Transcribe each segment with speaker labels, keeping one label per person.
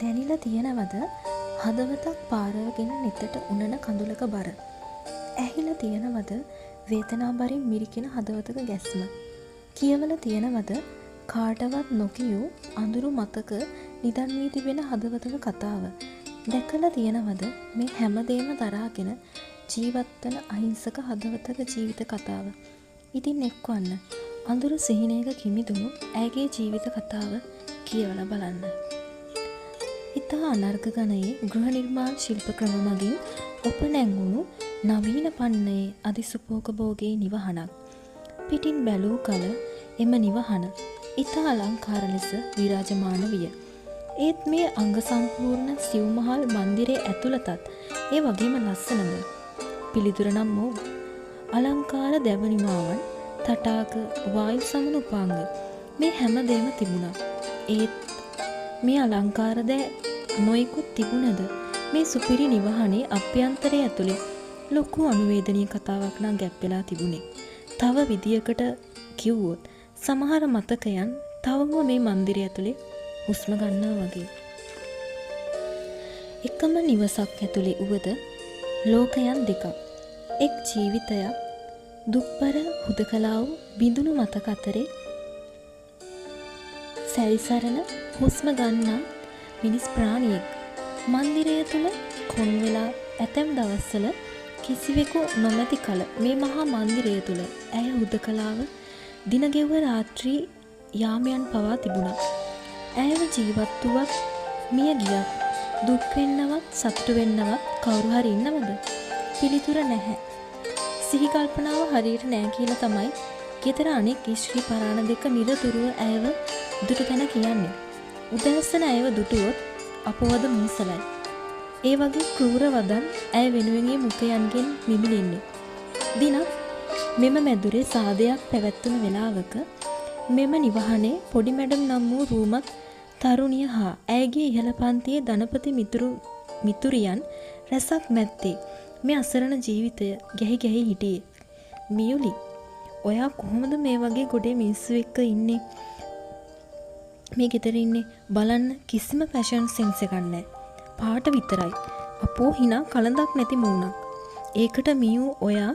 Speaker 1: දැනිලා තියෙනවද හදවතක් පාරවගෙන නෙතට උනන කඳුලක බර? ඇහිලා තියෙනවද වේදනාබරින් මිරිකෙන හදවතක ගැස්ම? කියවලා තියෙනවද කාටවත් නොකියූ අඳුරු මතක නිදන් වී තිබෙන හදවතක කතාව? දැකලා තියෙනවද මේ හැමදේම දරාගෙන ජීවත්වන අහිංසක හදවතක ජීවිත කතාව? ඉතින් එක්වන්න අඳුරු සිහිනයක කිමිදුණු ඇයගේ ජීවිත කතාව කියවලා බලන්න. ඉතා අනර්ග ගණයේ ගෘහ නිර්මාණ ශිල්ප ක්‍රම මගින් ඔප නැංගුණු නවීන පන්නයේ අධිසුපෝකභෝගී නිවහනක්. පිටින් බැලූ කල එම නිවහන ඉතා අලංකාර ලෙස විරාජමාන විය. ඒත් මේ අංග සම්පූර්ණ සිව්මහල් මන්දිරයේ ඇතුළතත් ඒ වගේම ලස්සනද? පිළිතුර නම් වූ අලංකාර දැවනිමාවන්, තටාක, වායු සමන උපාංග මේ හැමදේම තිබුණා. ඒත් මේ අලංකාර දෑ නොයෙකුත් තිබුණද මේ සුපිරි නිවහනේ අභ්‍යන්තරය ඇතුලේ ලොකු අනුවේදනීය කතාවක් නම් ගැප් වෙලා තිබුණේ. තව විදියකට කිව්වොත් සමහර මතකයන් තවම මේ මන්දිරය ඇතුලේ හුස්ම ගන්නවා වගේ. එකම නිවසක් ඇතුලේ උවද ලෝකයන් දෙකක්. එක් ජීවිතයක් දුක්බර හුදකලා වූ බිඳුණු මතක අතරේ සැරිසරන හුස්ම ගන්නා මිනිස් ප්‍රාණියෙක්. මන්දිරය තුල කොන් වෙලා ඇතැම් දවස්වල කිසිවෙකු නොමැති කල මේ මහා මන්දිරය තුල ඇය හුදකලාව දින ගෙව්ව රාත්‍රී යාමයන් පවා තිබුණා. ඇයව ජීවත් වුවත් මිය ගියත් දුක් වෙන්නවත් සතුටු වෙන්නවත් කවුරු හරි ඉන්නවද? පිළිතුර නැහැ. සිහි කල්පනාව හරියට නෑ කියලා තමයි ගෙදර අනෙක් ඉශ්‍රී පරාණ දෙක නිරතුරුව ඇයව දුටු තැන කියන්නේ. උදෑසන ඇයව දුටුවොත් අපවද මූසලයි. ඒ වගේ ක්‍රූර වදන් ඇය වෙනුවෙන්ගේ මුඛයන්ගෙන් මිමිලෙන්නේ. දිනක් මෙම මැදුරේ සාදයක් පැවැත්වුණු වෙලාවක මෙම නිවහනේ පොඩි මැඩම් නම් වූ රූමත් තරුණිය හා ඇයගේ ඉහළ පන්තියේ ධනපති මිතුරියන් රැසක් මැත්තේ මේ අසරණ ජීවිතය ගැහි ගැහි හිටියේ. මියුලි, ඔයා කොහොමද මේ වගේ ගොඩේ මිනිස්සු එක්ක ඉන්නේ? මේ ගෙදර ඉන්නේ බලන්න කිසිම ෆැෂන් සෙන්ස් එකක් නැහැ. පාට විතරයි. අපෝ හිනා කලඳක් නැති මූණක්. ඒකට මියු ඔයා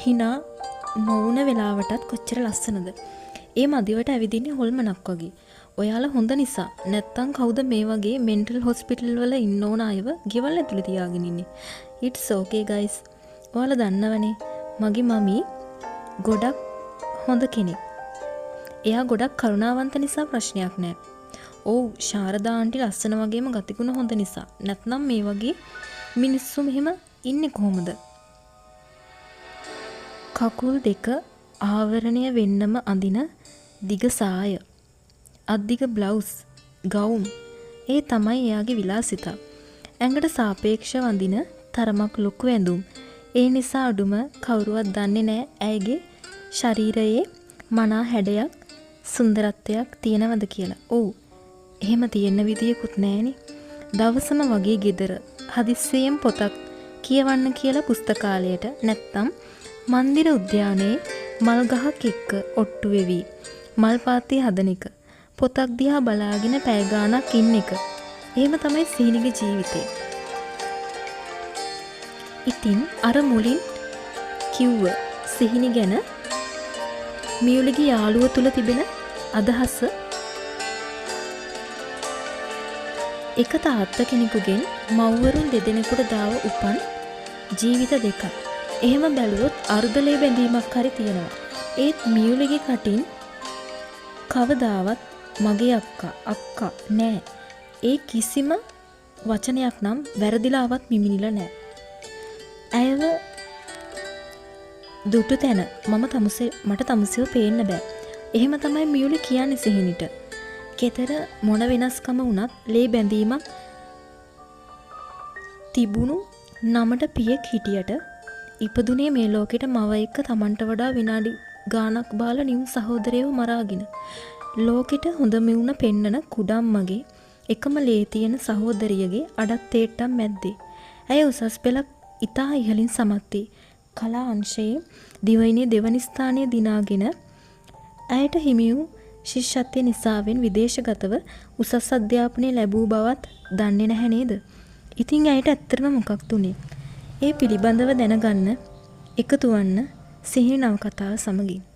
Speaker 1: හිනා නොවුන වෙලාවටත් කොච්චර ලස්සනද? ඒ මදිවට ඇවිදින්නේ හොල්මනක් වගේ. ඔයාලා හොඳ නිසා. නැත්තම් කවුද මේ වගේ මෙන්ටල් හොස්පිටල් වල ඉන්න ඕන අයව ගෙවල් ඇතුලේ තියාගෙන ඉන්නේ? It's okay guys. ඔයාලා දන්නවනේ මගේ මමී ගොඩක් හොඳ කෙනෙක්. එයා ගොඩක් කරුණාවන්ත නිසා ප්‍රශ්නයක් නෑ. ඔව් ශාරදා ආන්ටි ලස්සන වගේම ගතිගුණ හොඳ නිසා. නැත්නම් මේ වගේ මිනිස්සු මෙහෙම ඉන්නේ කොහොමද? කකුල් දෙක ආවරණය වෙන්නම අඳින දිග සාය, අද්දිග බ්ලවුස්, ගවුම් ඒ තමයි එයාගේ විලාසිතා. ඇඟට සාපේක්ෂව අඳින තරමක් ලොකු ඇඳුම්. ඒ නිසා අඩුම කවුරුවත් දන්නේ නෑ ඇයගේ ශරීරයේ මනා හැඩයක් සුන්දරත්වයක් තියෙනවද කියලා. ඔව් එහෙම තියෙන විදියකුත් නෑනේ. දවසම වගේ ගෙදර හදිස්සියෙන් පොතක් කියවන්න කියලා පුස්තකාලයට නැත්තම් මන්දිර උද්‍යානයේ මල් ගහක් එක්ක ඔට්ටු වෙවි මල් පාත්ති හදන එක. පොතක් දිහා බලාගෙන පැය ගාණක් ඉන්න එක. එහෙම තමයි සිහිනගේ ජීවිතේ. ඉතින් අර මුලින් කිව්ව සිහිනි ගැන මියුලිගේ යාළුව තුල තිබෙන අදහස එක තාත්තා කෙනෙකුගෙන් මව්වරුන් දෙදෙනෙකුට දාව උපන් ජීවිත දෙකක්. එහෙම බැලුවොත් අර්ධලේ බැඳීමක් හරි තියෙනවා. ඒත් මියුලිගේ කටින් කවදාවත් මගේ අක්කා නෑ. ඒ කිසිම වචනයක් නම් වැරදිලාවත් මිමිනිලා නෑ. ඇයව දුටු තැන මට තමුසෙව පේන්න බෑ. එහෙම තමයි මියුලි කියන්නේ සිහිනිට. ගෙදර මොන වෙනස්කම වුණත් ලේ බැඳීමක් තිබුණු නමට පියෙක් හිටියට ඉපදුනේ මේ ලෝකෙට මව එක්ක Tamanට වඩා විනාඩි ගාණක් බාලා නිවුන් සහෝදරයව මරාගෙන. ලෝකෙට හොඳ මිවුන පෙන්නන කුඩම්මගේ එකම ලේ තියෙන සහෝදරියගේ අඩත් තේට්ටම් මැද්දේ. ඇය උසස් පෙළ ඉතා ඉහළින් සමත් කලා අංශයේ දිවයිනේ දෙවනි ස්ථානය දිනාගෙන ඇයට හිමි වූ ශිෂ්‍යත්වය නිසාවෙන් විදේශගතව උසස් අධ්‍යාපනය ලැබූ බවත් දන්නේ නැහැ නේද? ඉතින් ඇයට ඇත්තටම මොකක්ද උනේ? ඒ පිළිබඳව දැනගන්න එකතු වන්න සිහින නවකතාව සමගින්.